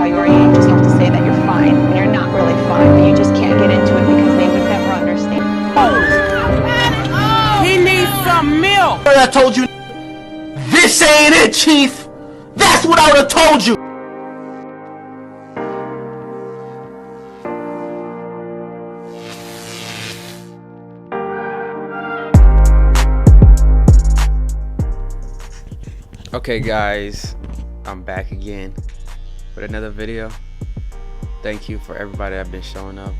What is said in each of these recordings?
evaluate you. Just have to say that you're fine when you're not really fine, but you just can't get into it because they would never understand. He needs some milk. I told you, this ain't it, Chief. That's what I would have told you. Okay guys, I'm back again with another video. Thank you for everybody that been showing up,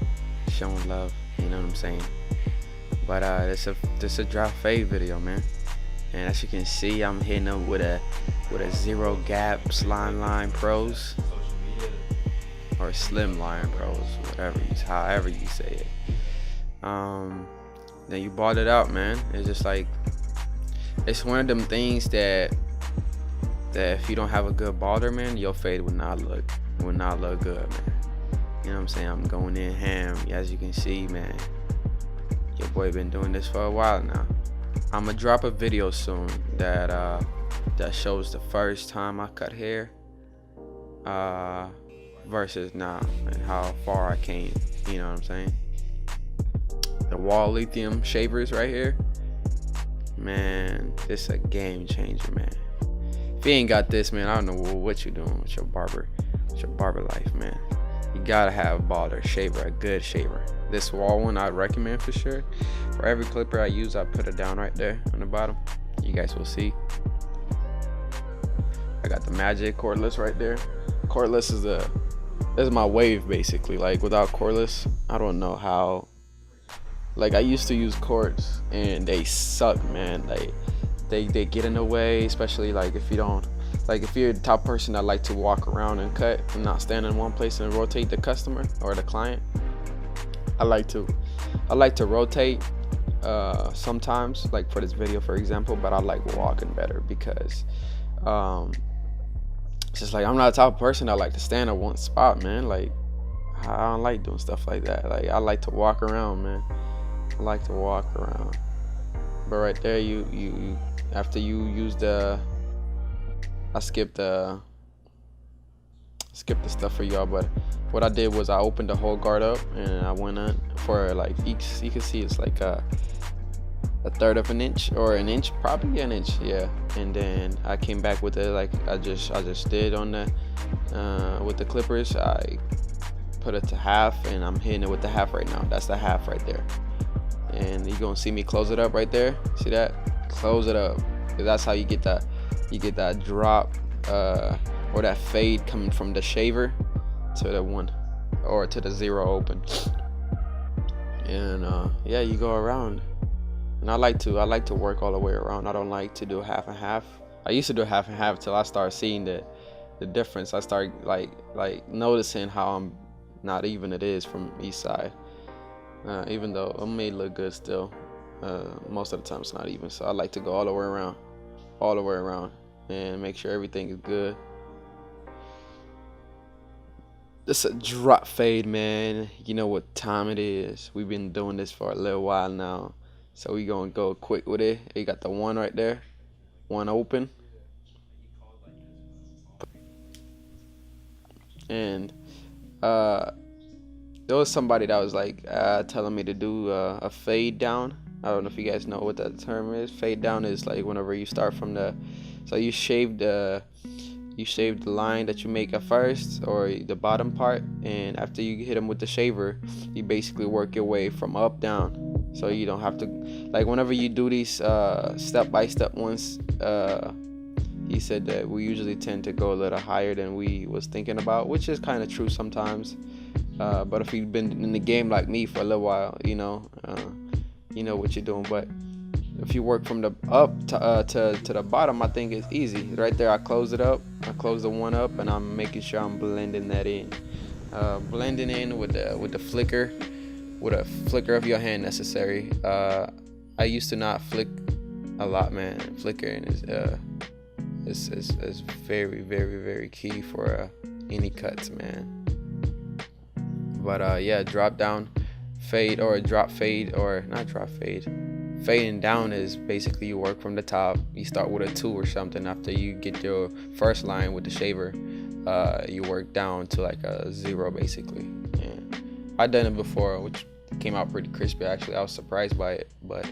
showing love, you know what I'm saying. But this a drop fade video, man. And as you can see, I'm hitting them with a zero gap slime line pros or slim line pros, however you say it. Then you bought it out, man. It's just like, it's one of them things that if you don't have a good balder, man, your fade will not look good, man. You know what I'm saying? I'm going in ham, as you can see, man. Your boy been doing this for a while now. I'm gonna drop a video soon that shows the first time I cut hair versus now and how far I came. You know what I'm saying? The wall lithium shavers right here, man. This is a game changer, man. If you ain't got this, man, I don't know what you're doing with your barber life, man. You gotta have a balder shaver, a good shaver. This wall one I'd recommend for sure. For every clipper I use, I put it down right there on the bottom. You guys will see. I got the Magic cordless right there. Cordless is my wave basically. Like without cordless, I don't know how. Like I used to use cords and they suck, man. Like they get in the way, especially like if you're the type of person that like to walk around and cut and not stand in one place and rotate the customer or the client. I like to rotate sometimes, like for this video for example, but I like walking better because it's just like I'm not the type of person that like to stand at one spot, man. Like I don't like doing stuff like that. Like I like to walk around, man. I like to walk around. But right there, you after you use I skipped the stuff for y'all, but what I did was I opened the whole guard up and I went on for like each. You can see it's like a third of an inch or an inch, probably an inch, yeah. And then I came back with it like I just did on the with the clippers. I put it to half and I'm hitting it with the half right now. That's the half right there. And you're gonna see me close it up right there. See that? Close it up, because that's how you get that drop or that fade coming from the shaver to the one or to the zero open. And yeah, you go around. And I like to work all the way around. I don't like to do half and half. I used to do half and half till I started seeing the difference. I started like noticing how not even it is from each side. Even though it may look good still, most of the time it's not even. So I like to go all the way around and make sure everything is good. This a drop fade, man. You know what time it is. We've been doing this for a little while now, so we gonna go quick with it. You got the one right there, one open, and there was somebody that was like telling me to do a fade down. I don't know if you guys know what that term is. Fade down is like whenever you start from so you shave the line that you make at first, or the bottom part, and after you hit them with the shaver, you basically work your way from up down. So you don't have to, like whenever you do these step-by-step ones, he said that we usually tend to go a little higher than we was thinking about, which is kind of true sometimes. But if you've been in the game like me for a little while, you know what you're doing. But if you work from the up to the bottom, I think it's easy. Right there, I close it up. I close the one up, and I'm making sure I'm blending that in. Blending in with the flicker, with a flicker of your hand necessary. I used to not flick a lot, man. Flickering is very, very, very key for any cuts, man. But yeah, drop down fade or drop fade, or not drop fade. Fading down is basically you work from the top. You start with a 2 or something after you get your first line with the shaver. you work down to like a 0 basically. And I done it before, which came out pretty crispy actually. I was surprised by it, but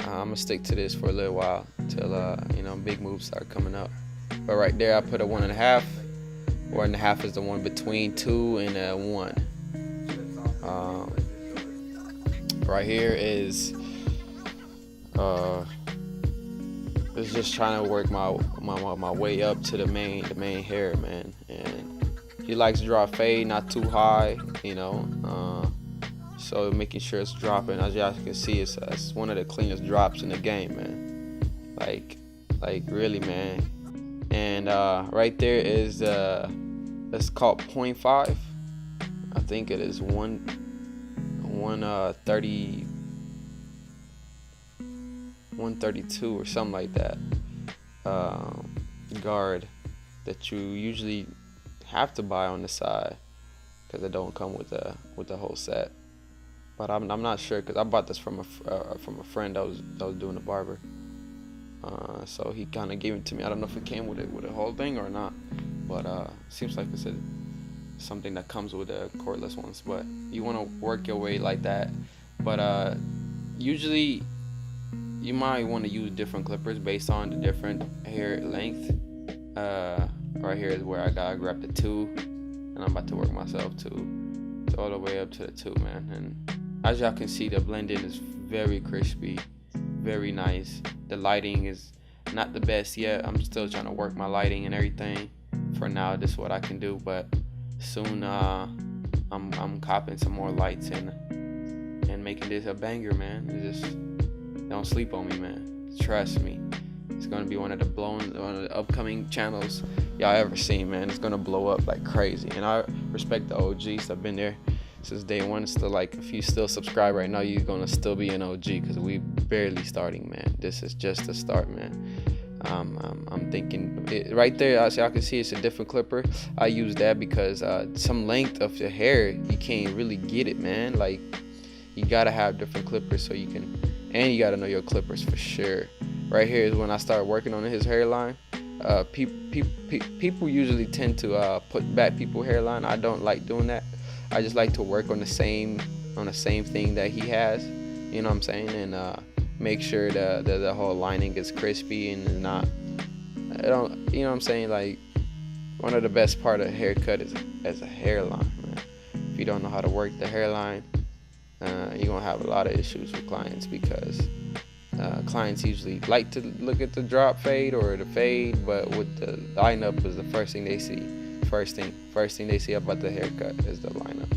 I'm gonna stick to this for a little while till you know, big moves start coming up. But right there I put a 1.5. 1.5 is the one between 2 and a 1. Right here is it's just trying to work my way up to the main hair, man. And he likes to draw fade, not too high, you know. So making sure it's dropping. As y'all can see, it's one of the cleanest drops in the game, man. Like really, man. And right there is it's called 0.5. I think it is 132 or something like that. Guard that you usually have to buy on the side because it don't come with the whole set. But I'm not sure because I bought this from a friend that was doing the barber. So he kind of gave it to me. I don't know if it came with a whole thing or not, but seems like it's something that comes with the cordless ones. But you want to work your way like that. But usually you might want to use different clippers based on the different hair length. Right here is where I gotta grab the 2, and I'm about to work myself to all the way up to the 2, man. And as y'all can see, the blending is very crispy, very nice. The lighting is not the best yet. I'm still trying to work my lighting and everything. For now, this is what I can do, but soon I'm copping some more lights and making this a banger, man. Just don't sleep on me, man. Trust me. It's gonna be one of the upcoming channels y'all ever seen, man. It's gonna blow up like crazy. And I respect the OGs that have been there since day one. It's still like, if you still subscribe right now, you're gonna still be an OG because we barely starting, man. This is just the start, man. I'm thinking right there, as y'all can see, it's a different clipper. I use that because some length of the hair, you can't really get it, man. Like, you gotta have different clippers so you can, and you gotta know your clippers for sure. Right here is when I start working on his hairline. People usually tend to put back people's hairline. I don't like doing that. I just like to work on the same thing that he has. You know what I'm saying? And make sure the whole lining is crispy and not. I don't. You know what I'm saying? Like, one of the best part of a haircut is as a hairline, man. If you don't know how to work the hairline, you're gonna have a lot of issues with clients because clients usually like to look at the drop fade or the fade, but with the lineup is the first thing they see. First thing they see about the haircut is the lineup.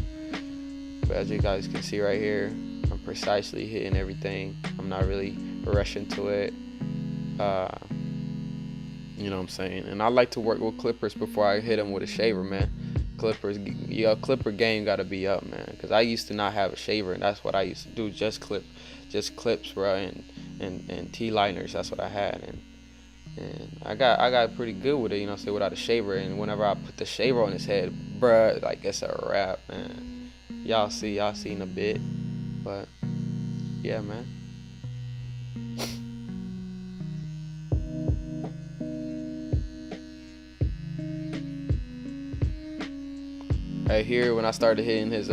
But as you guys can see right here, I'm precisely hitting everything. I'm not really rushing to it. You know what I'm saying? And I like to work with clippers before I hit them with a shaver, man. Clippers, your clipper game gotta be up, man. Because I used to not have a shaver, and that's what I used to do. Just clips, bro, and T-liners. That's what I had, and I got pretty good with it, you know, say without a shaver. And whenever I put the shaver on his head, bruh, like, it's a wrap, man. Y'all seen a bit, but yeah, man. Right here, when I started hitting his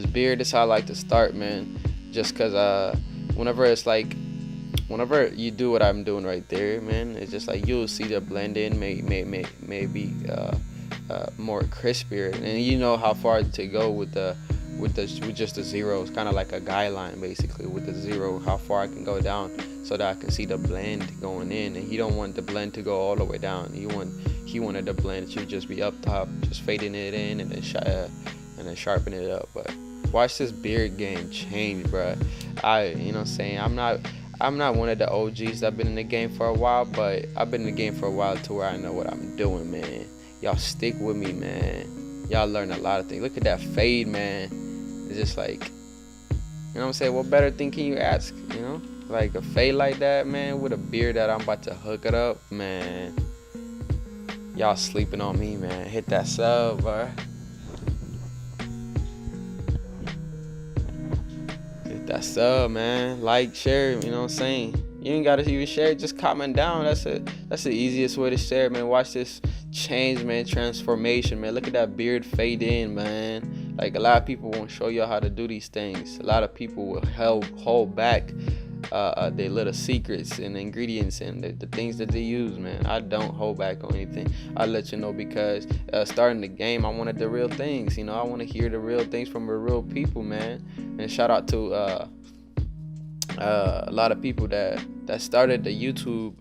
beard, that's how I like to start, man. Just cause whenever whenever you do what I'm doing right there, man, it's just like you'll see the blend in maybe more crispier, and you know how far to go with just the zero. It's kind of like a guideline basically with the zero, how far I can go down so that I can see the blend going in. And he don't want the blend to go all the way down. He wanted the blend to just be up top, just fading it in and then sharpen it up. But watch this beard game change, bruh. You know what I'm saying? I'm not one of the OGs that been in the game for a while, but I've been in the game for a while to where I know what I'm doing, man. Y'all stick with me, man. Y'all learn a lot of things. Look at that fade, man. It's just like, you know what I'm saying? What better thing can you ask, you know? Like a fade like that, man, with a beard that I'm about to hook it up, man. Y'all sleeping on me, man. Hit that sub, bruh. Hit that sub, man. Like, share, you know what I'm saying? You ain't gotta even share it. Just comment down. That's the easiest way to share, man. Watch this change, man. Transformation, man. Look at that beard fade in, man. Like, a lot of people won't show you how to do these things. A lot of people will hold back their little secrets and ingredients and the things that they use, man. I don't hold back on anything. I let you know because starting the game, I wanted the real things. You know, I want to hear the real things from the real people, man. And shout out to a lot of people that started the YouTube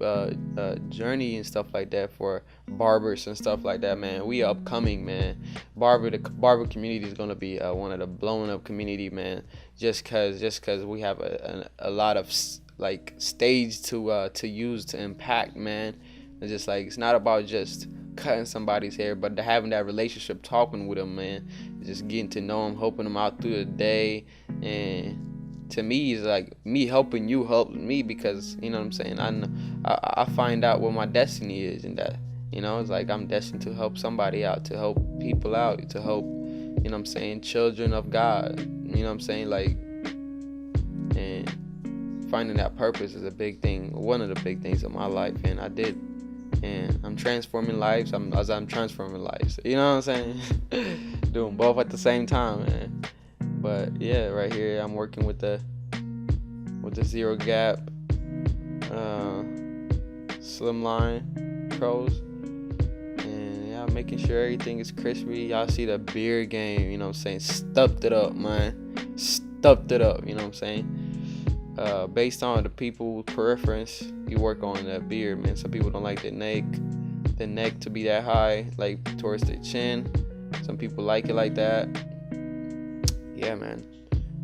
journey and stuff like that for barbers and stuff like that, man. We upcoming, man. The barber community is gonna be one of the blowing up community, man. Just cause we have a lot of like stage to use to impact, man. It's just like, it's not about just cutting somebody's hair, but having that relationship, talking with them, man. Just getting to know them, helping them out through the day. And to me, it's like me helping you helping me, because, you know what I'm saying, I find out what my destiny is, and that, you know, it's like I'm destined to help somebody out, to help people out, to help, you know what I'm saying, children of God, you know what I'm saying, like, and finding that purpose is a big thing, one of the big things in my life, and I did, and I'm transforming lives as I'm transforming lives, you know what I'm saying, doing both at the same time, man. But yeah, right here I'm working with the zero gap slimline pros, and yeah, making sure everything is crispy. Y'all see the beard game, you know what I'm saying, stuffed it up, man, stuffed it up, you know what I'm saying. Based on the people's preference, you work on that beard, man. Some people don't like the neck to be that high, like towards the chin. Some people like it like that. Yeah, man.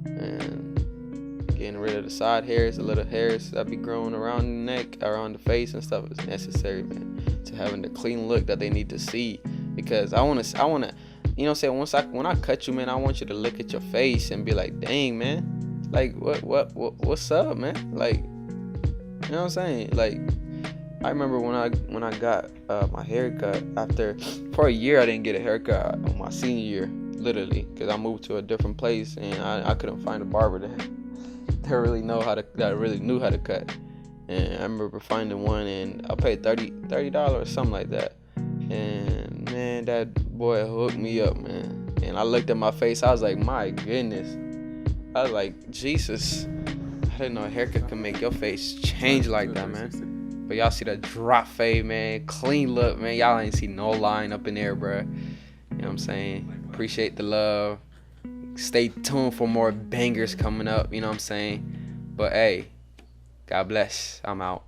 And getting rid of the side hairs, the little hairs that be growing around the neck, around the face and stuff is necessary, man, to having the clean look that they need to see. Because I wanna, you know what I'm saying, when I cut you, man, I want you to look at your face and be like, dang, man, like what's up, man? Like, you know what I'm saying? Like, I remember when I got my haircut, for a year I didn't get a haircut on my senior year, literally, because I moved to a different place and I couldn't find a barber that really knew how to cut. And I remember finding one, and I paid $30 or something like that. And man, that boy hooked me up, man. And I looked at my face, I was like, my goodness. I was like, Jesus, I didn't know a haircut could make your face change like that, man. But y'all see that drop fade, man, clean look, man. Y'all ain't see no line up in there, bro. You know what I'm saying? Appreciate the love. Stay tuned for more bangers coming up, you know what I'm saying? But hey, God bless. I'm out.